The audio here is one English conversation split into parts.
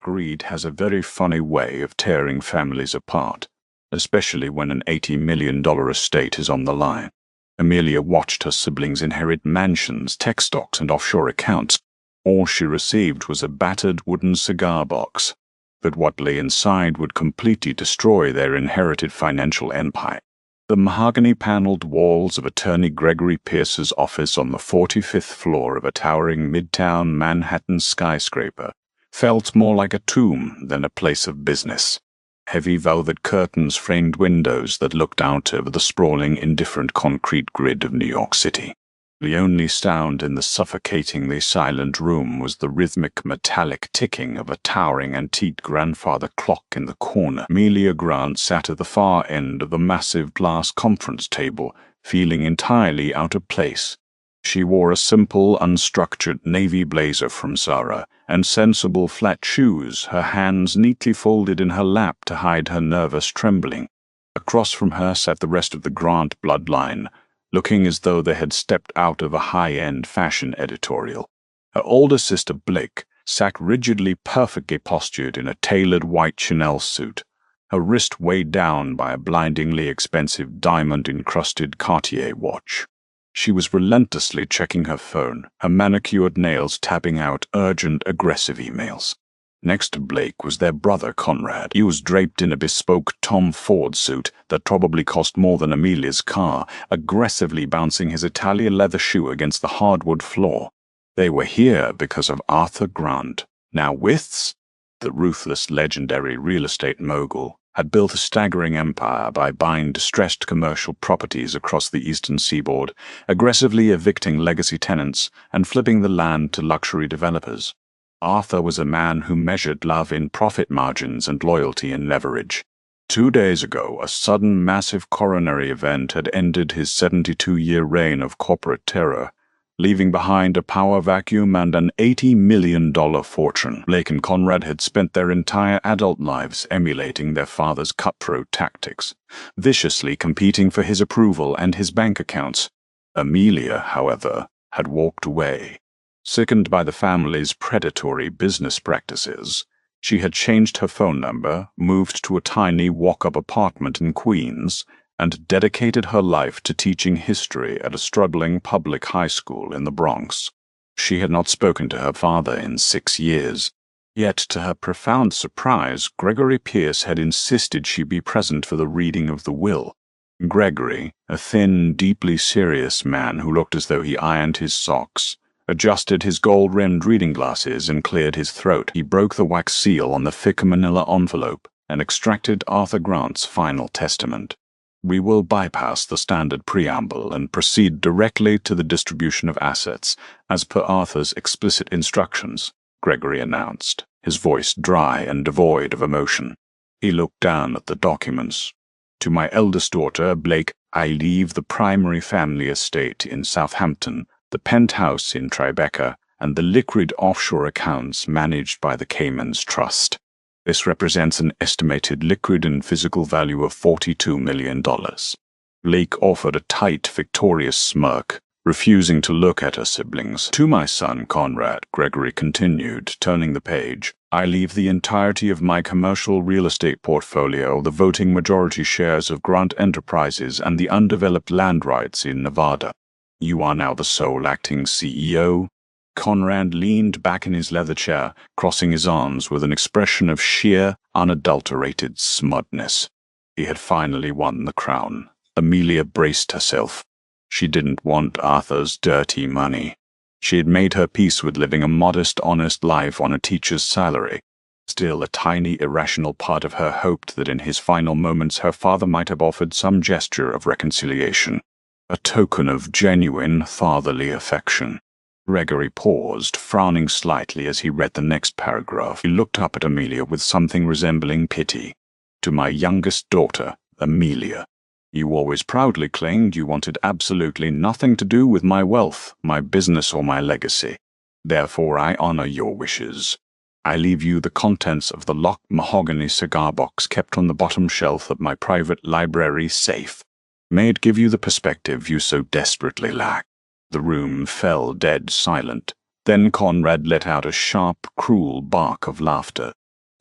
Greed has a very funny way of tearing families apart, especially when an $80 million estate is on the line. Amelia watched her siblings inherit mansions, tech stocks, and offshore accounts. All she received was a battered wooden cigar box. But what lay inside would completely destroy their inherited financial empire. The mahogany-paneled walls of attorney Gregory Pierce's office on the 45th floor of a towering midtown Manhattan skyscraper felt more like a tomb than a place of business. Heavy velvet curtains framed windows that looked out over the sprawling, indifferent concrete grid of New York City. The only sound in the suffocatingly silent room was the rhythmic metallic ticking of a towering antique grandfather clock in the corner. Amelia Grant sat at the far end of the massive glass conference table, feeling entirely out of place. She wore a simple, unstructured navy blazer from Zara and sensible flat shoes, her hands neatly folded in her lap to hide her nervous trembling. Across from her sat the rest of the Grant bloodline, looking as though they had stepped out of a high-end fashion editorial. Her older sister Blake sat rigidly perfectly postured in a tailored white Chanel suit, her wrist weighed down by a blindingly expensive diamond-encrusted Cartier watch. She was relentlessly checking her phone, her manicured nails tapping out urgent, aggressive emails. Next to Blake was their brother Conrad. He was draped in a bespoke Tom Ford suit that probably cost more than Amelia's car, aggressively bouncing his Italian leather shoe against the hardwood floor. They were here because of Arthur Grant. Now Withs, the ruthless legendary real estate mogul, had built a staggering empire by buying distressed commercial properties across the eastern seaboard, aggressively evicting legacy tenants and flipping the land to luxury developers. Arthur was a man who measured love in profit margins and loyalty in leverage. 2 days ago, a sudden massive coronary event had ended his 72-year reign of corporate terror, leaving behind a power vacuum and an $80 million fortune. Blake and Conrad had spent their entire adult lives emulating their father's cutthroat tactics, viciously competing for his approval and his bank accounts. Amelia, however, had walked away. Sickened by the family's predatory business practices, she had changed her phone number, moved to a tiny walk-up apartment in Queens, and dedicated her life to teaching history at a struggling public high school in the Bronx. She had not spoken to her father in 6 years. Yet, to her profound surprise, Gregory Pierce had insisted she be present for the reading of the will. Gregory, a thin, deeply serious man who looked as though he ironed his socks, adjusted his gold-rimmed reading glasses and cleared his throat. He broke the wax seal on the thick manila envelope and extracted Arthur Grant's final testament. "We will bypass the standard preamble and proceed directly to the distribution of assets, as per Arthur's explicit instructions," Gregory announced, his voice dry and devoid of emotion. He looked down at the documents. "To my eldest daughter, Blake, I leave the primary family estate in Southampton, the penthouse in Tribeca, and the liquid offshore accounts managed by the Cayman's Trust. This represents an estimated liquid and physical value of $42 million. Blake offered a tight, victorious smirk, refusing to look at her siblings. "To my son Conrad," Gregory continued, turning the page, "I leave the entirety of my commercial real estate portfolio, the voting majority shares of Grant Enterprises, and the undeveloped land rights in Nevada. You are now the sole acting CEO." Conrad leaned back in his leather chair, crossing his arms with an expression of sheer, unadulterated smugness. He had finally won the crown. Amelia braced herself. She didn't want Arthur's dirty money. She had made her peace with living a modest, honest life on a teacher's salary. Still, a tiny, irrational part of her hoped that in his final moments her father might have offered some gesture of reconciliation, a token of genuine fatherly affection. Gregory paused, frowning slightly as he read the next paragraph. He looked up at Amelia with something resembling pity. "To my youngest daughter, Amelia. You always proudly claimed you wanted absolutely nothing to do with my wealth, my business, or my legacy. Therefore, I honor your wishes. I leave you the contents of the locked mahogany cigar box kept on the bottom shelf of my private library safe. May it give you the perspective you so desperately lack." The room fell dead silent. Then Conrad let out a sharp, cruel bark of laughter.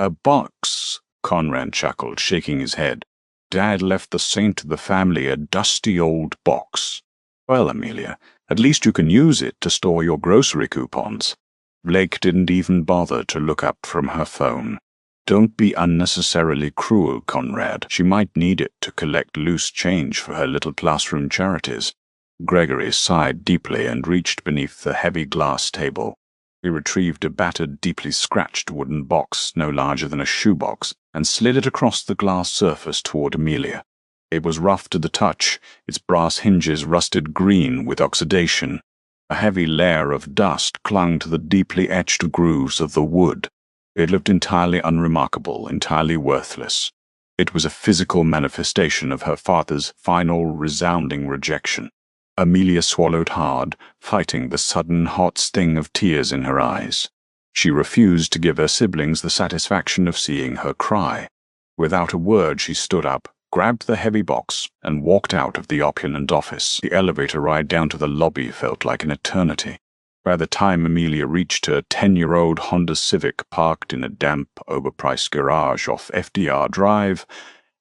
A box, Conrad chuckled, shaking his head. Dad left the saint of the family a dusty old box. Well, Amelia, at least you can use it to store your grocery coupons. Blake didn't even bother to look up from her phone. Don't be unnecessarily cruel, Conrad. She might need it to collect loose change for her little classroom charities. Gregory sighed deeply and reached beneath the heavy glass table. He retrieved a battered, deeply scratched wooden box no larger than a shoebox and slid it across the glass surface toward Amelia. It was rough to the touch, its brass hinges rusted green with oxidation. A heavy layer of dust clung to the deeply etched grooves of the wood. It looked entirely unremarkable, entirely worthless. It was a physical manifestation of her father's final, resounding rejection. Amelia swallowed hard, fighting the sudden hot sting of tears in her eyes. She refused to give her siblings the satisfaction of seeing her cry. Without a word, she stood up, grabbed the heavy box, and walked out of the opulent office. The elevator ride down to the lobby felt like an eternity. By the time Amelia reached her 10-year-old Honda Civic parked in a damp, overpriced garage off FDR Drive,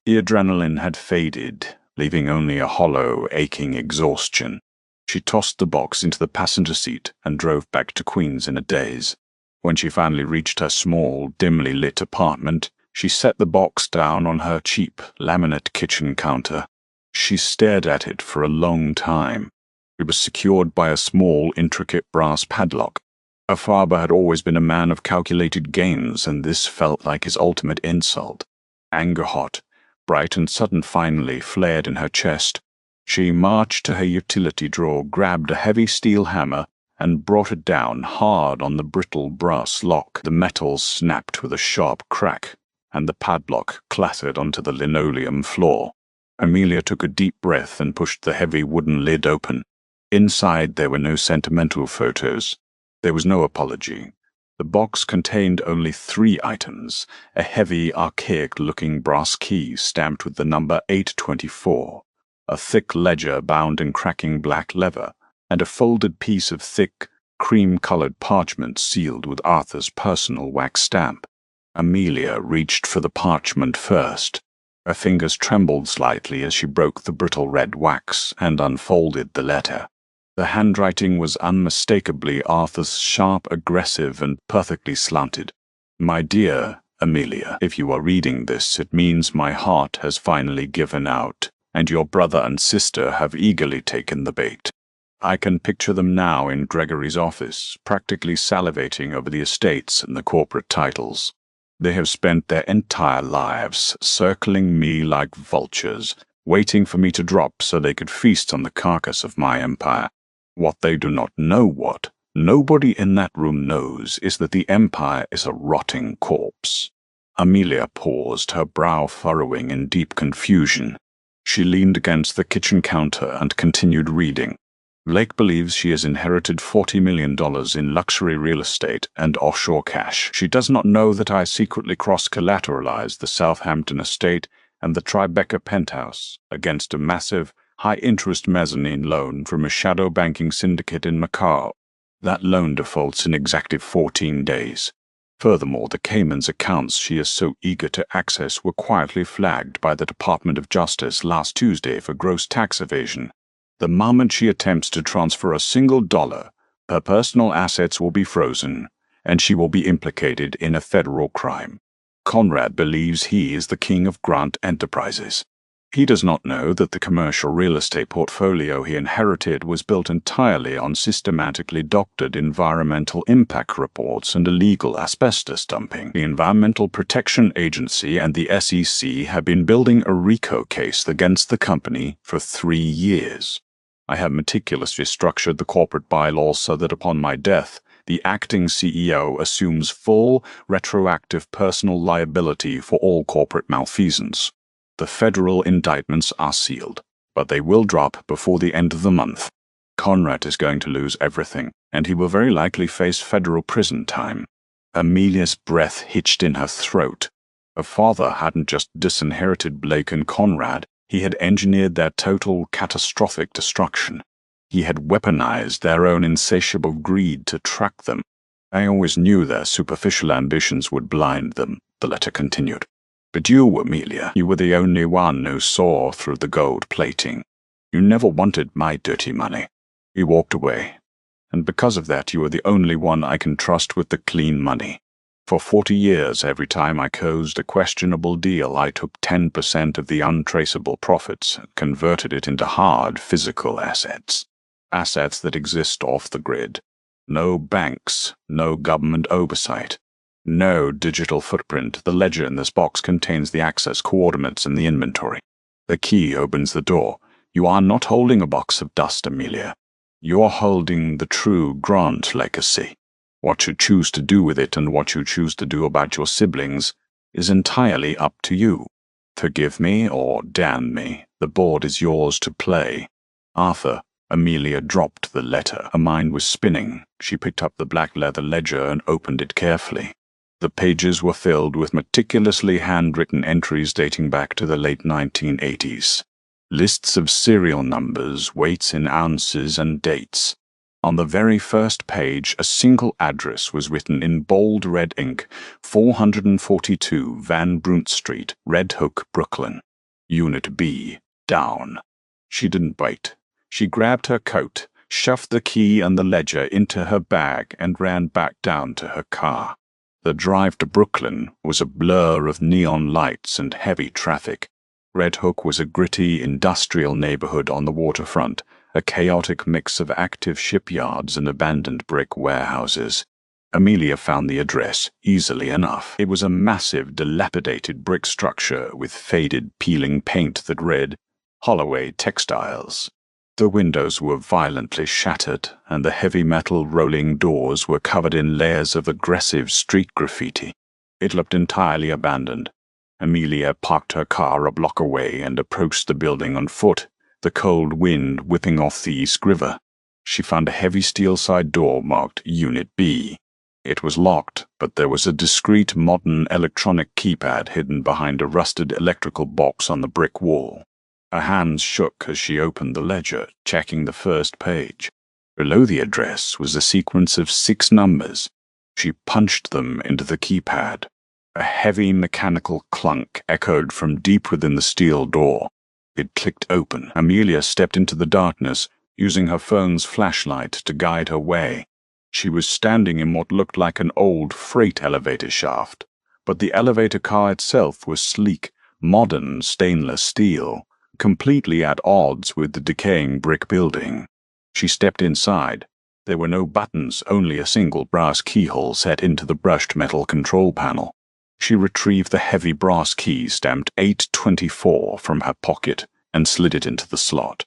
the adrenaline had faded, leaving only a hollow, aching exhaustion. She tossed the box into the passenger seat and drove back to Queens in a daze. When she finally reached her small, dimly lit apartment, she set the box down on her cheap, laminate kitchen counter. She stared at it for a long time. It was secured by a small, intricate brass padlock. Her father had always been a man of calculated gains, and this felt like his ultimate insult. Anger-hot, bright and sudden finally flared in her chest. She marched to her utility drawer, grabbed a heavy steel hammer, and brought it down hard on the brittle brass lock. The metal snapped with a sharp crack, and the padlock clattered onto the linoleum floor. Amelia took a deep breath and pushed the heavy wooden lid open. Inside there were no sentimental photos. There was no apology. The box contained only 3 items: a heavy, archaic-looking brass key stamped with the number 824, a thick ledger bound in cracking black leather, and a folded piece of thick, cream-colored parchment sealed with Arthur's personal wax stamp. Amelia reached for the parchment first. Her fingers trembled slightly as she broke the brittle red wax and unfolded the letter. The handwriting was unmistakably Arthur's, sharp, aggressive, and perfectly slanted. My dear Amelia, if you are reading this, it means my heart has finally given out, and your brother and sister have eagerly taken the bait. I can picture them now in Gregory's office, practically salivating over the estates and the corporate titles. They have spent their entire lives circling me like vultures, waiting for me to drop so they could feast on the carcass of my empire. What they do not know, what nobody in that room knows, is that the empire is a rotting corpse. Amelia paused, her brow furrowing in deep confusion. She leaned against the kitchen counter and continued reading. Blake believes she has inherited $40 million in luxury real estate and offshore cash. She does not know that I secretly cross-collateralized the Southampton estate and the Tribeca penthouse against a massive, high-interest mezzanine loan from a shadow banking syndicate in Macau. That loan defaults in exactly 14 days. Furthermore, the Cayman's accounts she is so eager to access were quietly flagged by the Department of Justice last Tuesday for gross tax evasion. The moment she attempts to transfer a single dollar, her personal assets will be frozen, and she will be implicated in a federal crime. Conrad believes he is the king of Grant Enterprises. He does not know that the commercial real estate portfolio he inherited was built entirely on systematically doctored environmental impact reports and illegal asbestos dumping. The Environmental Protection Agency and the SEC have been building a RICO case against the company for 3 years. I have meticulously structured the corporate bylaws so that upon my death, the acting CEO assumes full, retroactive personal liability for all corporate malfeasance. The federal indictments are sealed, but they will drop before the end of the month. Conrad is going to lose everything, and he will very likely face federal prison time. Amelia's breath hitched in her throat. Her father hadn't just disinherited Blake and Conrad, he had engineered their total, catastrophic destruction. He had weaponized their own insatiable greed to track them. I always knew their superficial ambitions would blind them, the letter continued. But you, Amelia, you were the only one who saw through the gold plating. You never wanted my dirty money. You walked away. And because of that, you are the only one I can trust with the clean money. For 40 years, every time I closed a questionable deal, I took 10% of the untraceable profits and converted it into hard, physical assets. Assets that exist off the grid. No banks, no government oversight. No digital footprint. The ledger in this box contains the access coordinates and the inventory. The key opens the door. You are not holding a box of dust, Amelia. You are holding the true Grant legacy. What you choose to do with it and what you choose to do about your siblings is entirely up to you. Forgive me or damn me. The board is yours to play. Arthur. Amelia dropped the letter. Her mind was spinning. She picked up the black leather ledger and opened it carefully. The pages were filled with meticulously handwritten entries dating back to the late 1980s. Lists of serial numbers, weights in ounces, and dates. On the very first page, a single address was written in bold red ink, 442 Van Brunt Street, Red Hook, Brooklyn. Unit B, down. She didn't wait. She grabbed her coat, shoved the key and the ledger into her bag, and ran back down to her car. The drive to Brooklyn was a blur of neon lights and heavy traffic. Red Hook was a gritty, industrial neighborhood on the waterfront, a chaotic mix of active shipyards and abandoned brick warehouses. Amelia found the address easily enough. It was a massive, dilapidated brick structure with faded, peeling paint that read, Holloway Textiles. The windows were violently shattered, and the heavy metal rolling doors were covered in layers of aggressive street graffiti. It looked entirely abandoned. Amelia parked her car a block away and approached the building on foot, the cold wind whipping off the East River. She found a heavy steel side door marked Unit B. It was locked, but there was a discreet modern electronic keypad hidden behind a rusted electrical box on the brick wall. Her hands shook as she opened the ledger, checking the first page. Below the address was a sequence of 6 numbers. She punched them into the keypad. A heavy mechanical clunk echoed from deep within the steel door. It clicked open. Amelia stepped into the darkness, using her phone's flashlight to guide her way. She was standing in what looked like an old freight elevator shaft, but the elevator car itself was sleek, modern stainless steel, completely at odds with the decaying brick building. She stepped inside. There were no buttons, only a single brass keyhole set into the brushed metal control panel. She retrieved the heavy brass key stamped 824 from her pocket and slid it into the slot.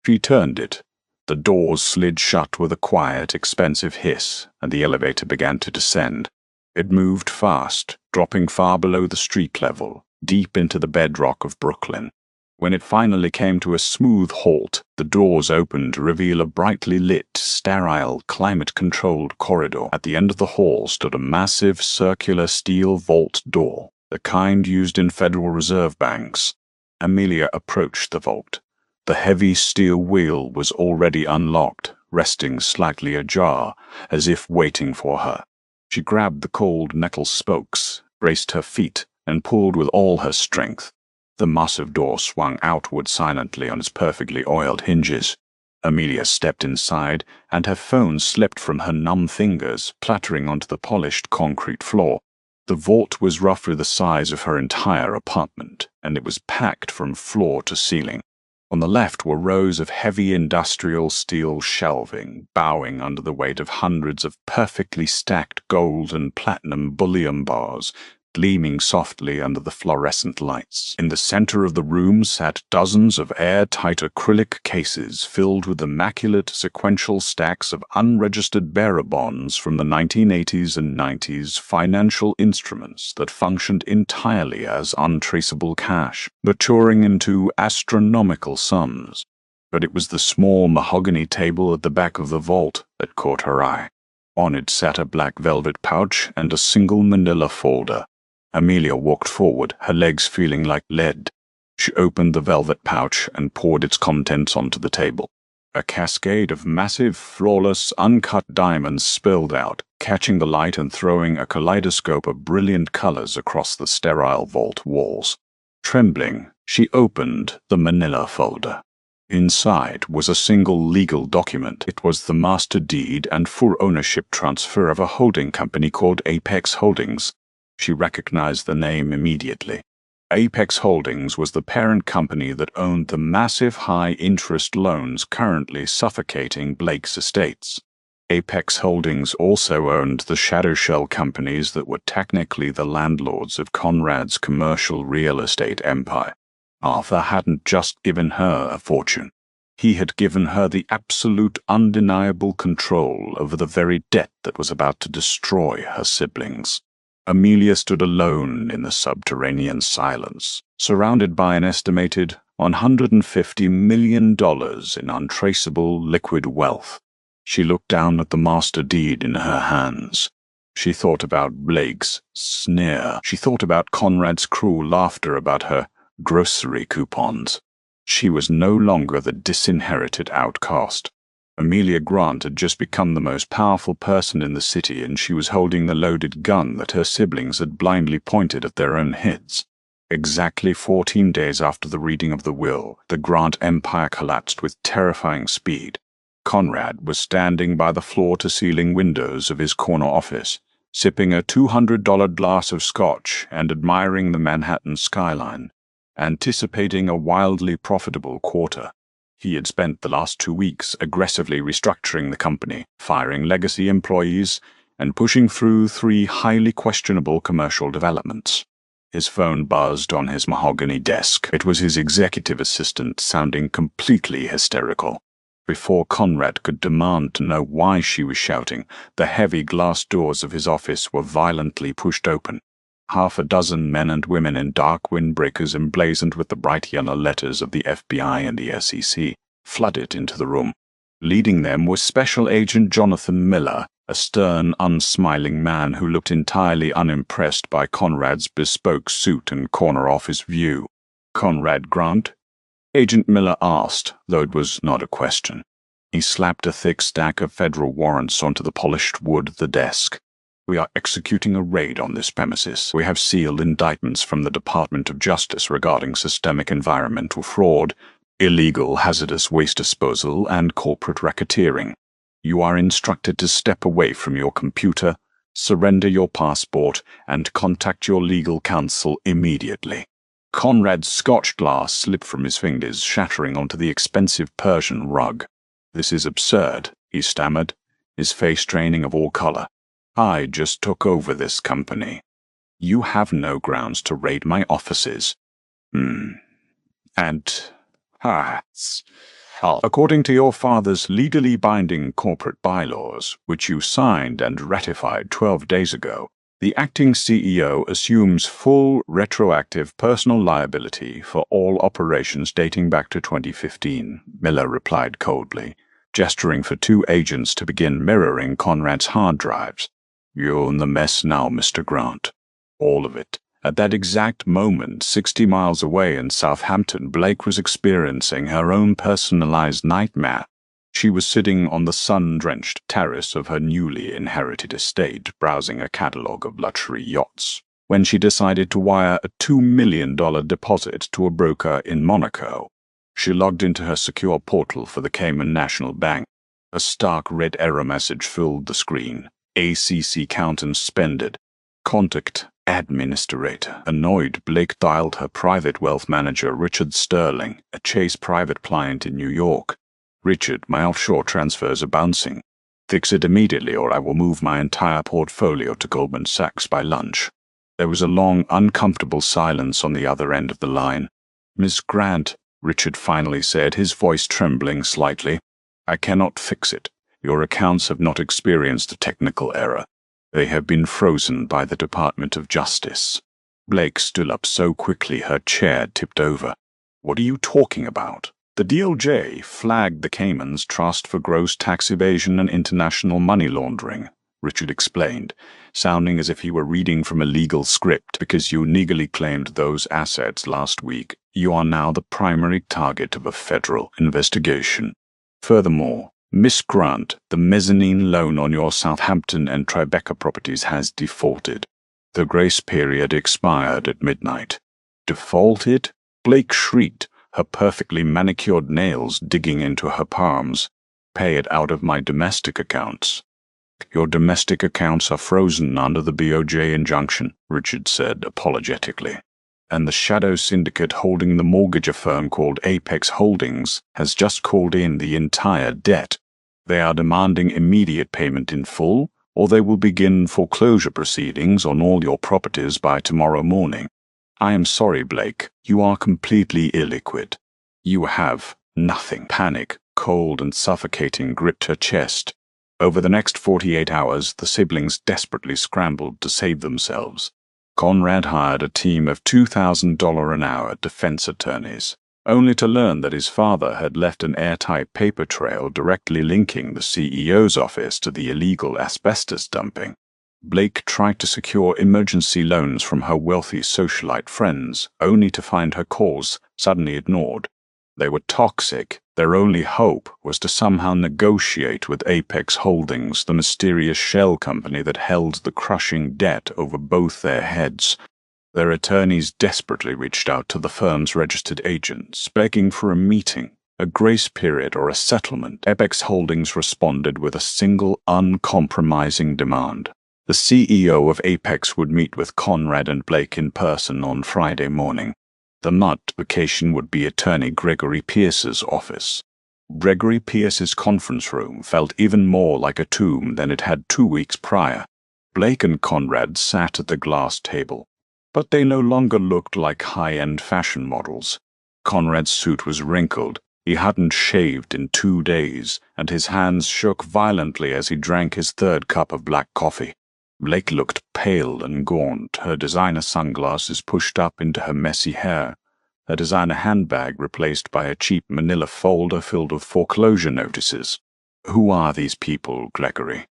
She turned it. The doors slid shut with a quiet, expensive hiss, and the elevator began to descend. It moved fast, dropping far below the street level, deep into the bedrock of Brooklyn. When it finally came to a smooth halt, the doors opened to reveal a brightly lit, sterile, climate-controlled corridor. At the end of the hall stood a massive, circular steel vault door, the kind used in Federal Reserve banks. Amelia approached the vault. The heavy steel wheel was already unlocked, resting slightly ajar, as if waiting for her. She grabbed the cold metal spokes, braced her feet, and pulled with all her strength. The massive door swung outward silently on its perfectly oiled hinges. Amelia stepped inside, and her phone slipped from her numb fingers, clattering onto the polished concrete floor. The vault was roughly the size of her entire apartment, and it was packed from floor to ceiling. On the left were rows of heavy industrial steel shelving, bowing under the weight of hundreds of perfectly stacked gold and platinum bullion bars, gleaming softly under the fluorescent lights. In the center of the room sat dozens of airtight acrylic cases filled with immaculate sequential stacks of unregistered bearer bonds from the 1980s and 90s, financial instruments that functioned entirely as untraceable cash, maturing into astronomical sums. But it was the small mahogany table at the back of the vault that caught her eye. On it sat a black velvet pouch and a single manila folder. Amelia walked forward, her legs feeling like lead. She opened the velvet pouch and poured its contents onto the table. A cascade of massive, flawless, uncut diamonds spilled out, catching the light and throwing a kaleidoscope of brilliant colors across the sterile vault walls. Trembling, she opened the manila folder. Inside was a single legal document. It was the master deed and full ownership transfer of a holding company called Apex Holdings. She recognized the name immediately. Apex Holdings was the parent company that owned the massive high-interest loans currently suffocating Blake's estates. Apex Holdings also owned the shadow shell companies that were technically the landlords of Conrad's commercial real estate empire. Arthur hadn't just given her a fortune. He had given her the absolute, undeniable control over the very debt that was about to destroy her siblings. Amelia stood alone in the subterranean silence, surrounded by an estimated $150 million in untraceable liquid wealth. She looked down at the master deed in her hands. She thought about Blake's sneer. She thought about Conrad's cruel laughter about her grocery coupons. She was no longer the disinherited outcast. Amelia Grant had just become the most powerful person in the city, and she was holding the loaded gun that her siblings had blindly pointed at their own heads. Exactly 14 days after the reading of the will, the Grant empire collapsed with terrifying speed. Conrad was standing by the floor-to-ceiling windows of his corner office, sipping a $200 glass of scotch and admiring the Manhattan skyline, anticipating a wildly profitable quarter. He had spent the last 2 weeks aggressively restructuring the company, firing legacy employees, and pushing through 3 highly questionable commercial developments. His phone buzzed on his mahogany desk. It was his executive assistant, sounding completely hysterical. Before Conrad could demand to know why she was shouting, the heavy glass doors of his office were violently pushed open. Half a dozen men and women in dark windbreakers emblazoned with the bright yellow letters of the FBI and the SEC flooded into the room. Leading them was Special Agent Jonathan Miller, a stern, unsmiling man who looked entirely unimpressed by Conrad's bespoke suit and corner office view. "Conrad Grant?" Agent Miller asked, though it was not a question. He slapped a thick stack of federal warrants onto the polished wood of the desk. "We are executing a raid on this premises. We have sealed indictments from the Department of Justice regarding systemic environmental fraud, illegal hazardous waste disposal, and corporate racketeering. You are instructed to step away from your computer, surrender your passport, and contact your legal counsel immediately." Conrad's scotch glass slipped from his fingers, shattering onto the expensive Persian rug. "This is absurd," he stammered, his face draining of all color. "I just took over this company. You have no grounds to raid my offices. According to your father's legally binding corporate bylaws, which you signed and ratified 12 days ago, the acting CEO assumes full retroactive personal liability for all operations dating back to 2015, Miller replied coldly, gesturing for 2 agents to begin mirroring Conrad's hard drives. "You're in the mess now, Mr. Grant. All of it." At that exact moment, 60 miles away in Southampton, Blake was experiencing her own personalized nightmare. She was sitting on the sun-drenched terrace of her newly inherited estate, browsing a catalogue of luxury yachts, when she decided to wire a $2 million deposit to a broker in Monaco. She logged into her secure portal for the Cayman National Bank. A stark red error message filled the screen. ACC count suspended. Contact administrator. Annoyed, Blake dialed her private wealth manager, Richard Sterling, a Chase private client in New York. "Richard, my offshore transfers are bouncing. Fix it immediately or I will move my entire portfolio to Goldman Sachs by lunch." There was a long, uncomfortable silence on the other end of the line. "Miss Grant," Richard finally said, his voice trembling slightly, "I cannot fix it. Your accounts have not experienced a technical error. They have been frozen by the Department of Justice." Blake stood up so quickly her chair tipped over. "What are you talking about?" "The DOJ flagged the Caymans Trust for gross tax evasion and international money laundering," Richard explained, sounding as if he were reading from a legal script. "Because you legally claimed those assets last week, you are now the primary target of a federal investigation." Furthermore, Miss Grant, the mezzanine loan on your Southampton and Tribeca properties has defaulted. The grace period expired at midnight. Defaulted? Blake shrieked, her perfectly manicured nails digging into her palms. Pay it out of my domestic accounts. Your domestic accounts are frozen under the BOJ injunction, Richard said apologetically. And the shadow syndicate holding the mortgage a firm called Apex Holdings has just called in the entire debt. They are demanding immediate payment in full, or they will begin foreclosure proceedings on all your properties by tomorrow morning. I am sorry, Blake, you are completely illiquid. You have nothing. Panic, cold and suffocating, gripped her chest. Over the next 48 hours, the siblings desperately scrambled to save themselves. Conrad hired a team of $2,000 an hour defense attorneys, only to learn that his father had left an airtight paper trail directly linking the CEO's office to the illegal asbestos dumping. Blake tried to secure emergency loans from her wealthy socialite friends, only to find her calls suddenly ignored. They were toxic. Their only hope was to somehow negotiate with Apex Holdings, the mysterious shell company that held the crushing debt over both their heads. Their attorneys desperately reached out to the firm's registered agents, begging for a meeting, a grace period, or a settlement. Apex Holdings responded with a single, uncompromising demand. The CEO of Apex would meet with Conrad and Blake in person on Friday morning. The multiplication would be attorney Gregory Pierce's office. Gregory Pierce's conference room felt even more like a tomb than it had 2 weeks prior. Blake and Conrad sat at the glass table, but they no longer looked like high-end fashion models. Conrad's suit was wrinkled. He hadn't shaved in 2 days, and his hands shook violently as he drank his third cup of black coffee. Blake looked pale and gaunt, her designer sunglasses pushed up into her messy hair, her designer handbag replaced by a cheap manila folder filled with foreclosure notices. "Who are these people, Gregory?"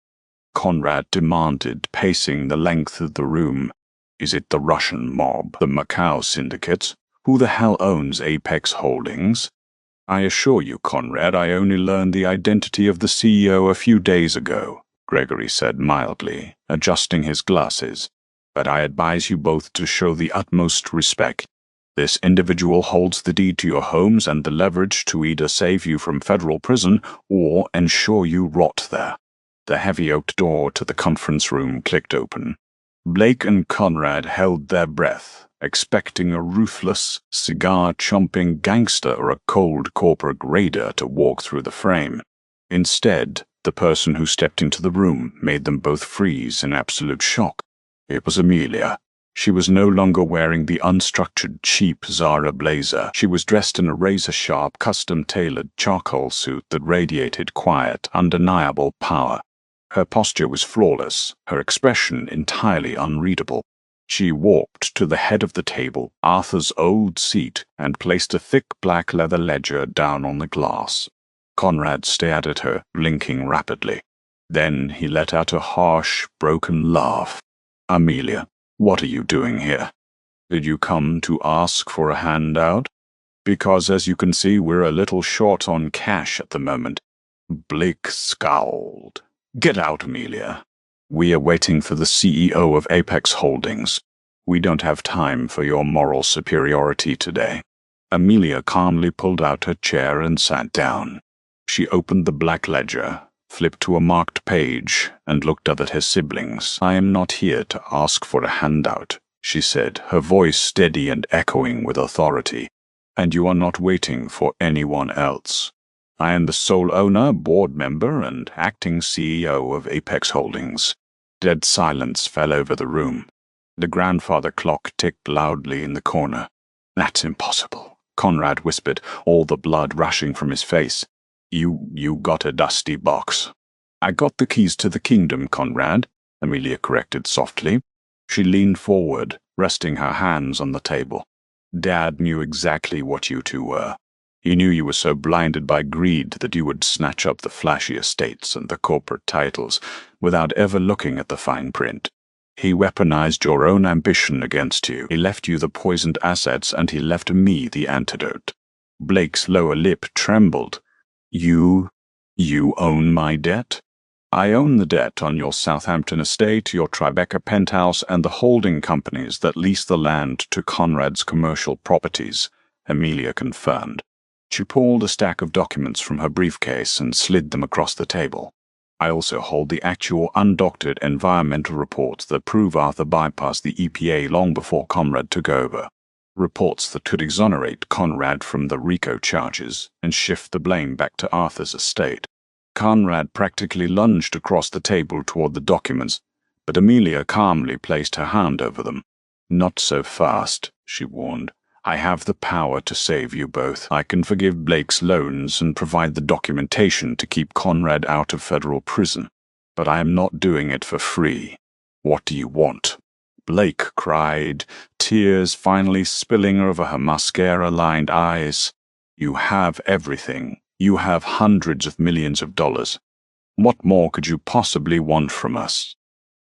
Conrad demanded, pacing the length of the room. "Is it the Russian mob, the Macau syndicate? Who the hell owns Apex Holdings?" "I assure you, Conrad, I only learned the identity of the CEO a few days ago," Gregory said mildly, adjusting his glasses. "But I advise you both to show the utmost respect. This individual holds the deed to your homes and the leverage to either save you from federal prison or ensure you rot there." The heavy oak door to the conference room clicked open. Blake and Conrad held their breath, expecting a ruthless, cigar-chomping gangster or a cold corporate raider to walk through the frame. Instead, the person who stepped into the room made them both freeze in absolute shock. It was Amelia. She was no longer wearing the unstructured, cheap Zara blazer. She was dressed in a razor-sharp, custom-tailored charcoal suit that radiated quiet, undeniable power. Her posture was flawless, her expression entirely unreadable. She walked to the head of the table, Arthur's old seat, and placed a thick black leather ledger down on the glass. Conrad stared at her, blinking rapidly. Then he let out a harsh, broken laugh. "Amelia, what are you doing here? Did you come to ask for a handout? Because as you can see, we're a little short on cash at the moment." Blake scowled. "Get out, Amelia. We are waiting for the CEO of Apex Holdings. We don't have time for your moral superiority today." Amelia calmly pulled out her chair and sat down. She opened the black ledger, flipped to a marked page, and looked up at her siblings. "I am not here to ask for a handout," she said, her voice steady and echoing with authority. "And you are not waiting for anyone else. I am the sole owner, board member, and acting CEO of Apex Holdings." Dead silence fell over the room. The grandfather clock ticked loudly in the corner. "That's impossible," Conrad whispered, all the blood rushing from his face. You got a dusty box." "I got the keys to the kingdom, Conrad," Amelia corrected softly. She leaned forward, resting her hands on the table. "Dad knew exactly what you two were. He knew you were so blinded by greed that you would snatch up the flashy estates and the corporate titles without ever looking at the fine print. He weaponized your own ambition against you. He left you the poisoned assets, and he left me the antidote." Blake's lower lip trembled. "You You own my debt? I own the debt on your Southampton estate, your Tribeca penthouse, and the holding companies that lease the land to Conrad's commercial properties, Amelia confirmed. She pulled a stack of documents from her briefcase and slid them across the table. I also hold the actual undoctored environmental reports that prove Arthur bypassed the EPA long before Conrad took over. Reports that could exonerate Conrad from the RICO charges and shift the blame back to Arthur's estate. Conrad practically lunged across the table toward the documents, but Amelia calmly placed her hand over them. "Not so fast," she warned. "I have the power to save you both. I can forgive Blake's loans and provide the documentation to keep Conrad out of federal prison. But I am not doing it for free. What do you want?" Blake cried, tears finally spilling over her mascara-lined eyes. "You have everything. You have hundreds of millions of dollars. What more could you possibly want from us?"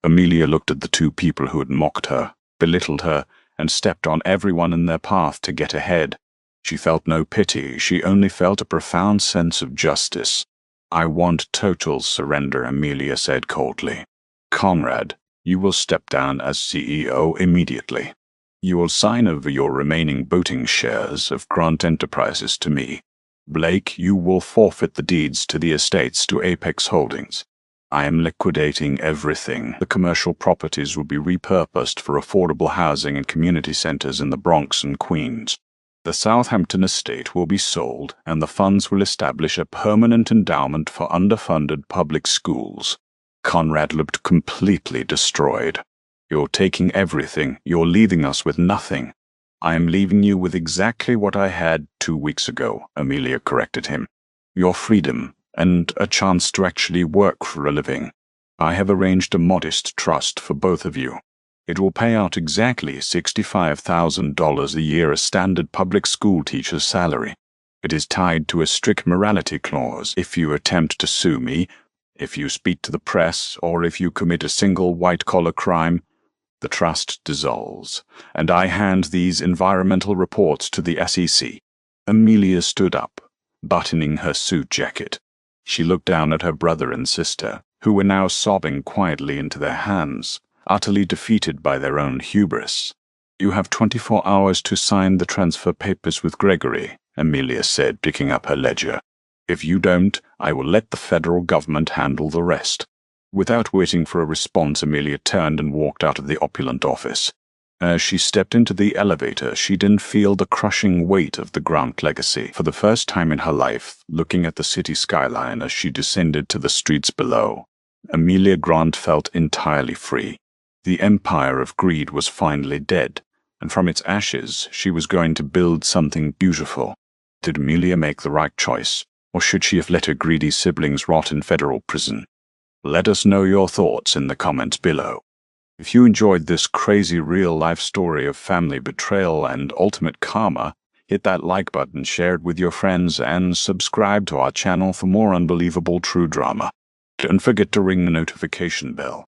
Amelia looked at the two people who had mocked her, belittled her, and stepped on everyone in their path to get ahead. She felt no pity, she only felt a profound sense of justice. "I want total surrender," Amelia said coldly. "Conrad, you will step down as CEO immediately. You will sign over your remaining voting shares of Grant Enterprises to me. Blake, you will forfeit the deeds to the estates to Apex Holdings. I am liquidating everything. The commercial properties will be repurposed for affordable housing and community centers in the Bronx and Queens. The Southampton estate will be sold, and the funds will establish a permanent endowment for underfunded public schools." Conrad looked completely destroyed. "You're taking everything. You're leaving us with nothing." "I am leaving you with exactly what I had 2 weeks ago," Amelia corrected him. "Your freedom, and a chance to actually work for a living. I have arranged a modest trust for both of you. It will pay out exactly $65,000 a year, a standard public school teacher's salary. It is tied to a strict morality clause. If you attempt to sue me, if you speak to the press, or if you commit a single white-collar crime, the trust dissolves, and I hand these environmental reports to the SEC." Amelia stood up, buttoning her suit jacket. She looked down at her brother and sister, who were now sobbing quietly into their hands, utterly defeated by their own hubris. "You have 24 hours to sign the transfer papers with Gregory," Amelia said, picking up her ledger. "If you don't, I will let the federal government handle the rest." Without waiting for a response, Amelia turned and walked out of the opulent office. As she stepped into the elevator, she didn't feel the crushing weight of the Grant legacy. For the first time in her life, looking at the city skyline as she descended to the streets below, Amelia Grant felt entirely free. The empire of greed was finally dead, and from its ashes she was going to build something beautiful. Did Amelia make the right choice, or should she have let her greedy siblings rot in federal prison? Let us know your thoughts in the comments below. If you enjoyed this crazy real-life story of family betrayal and ultimate karma, hit that like button, share it with your friends, and subscribe to our channel for more unbelievable true drama. Don't forget to ring the notification bell.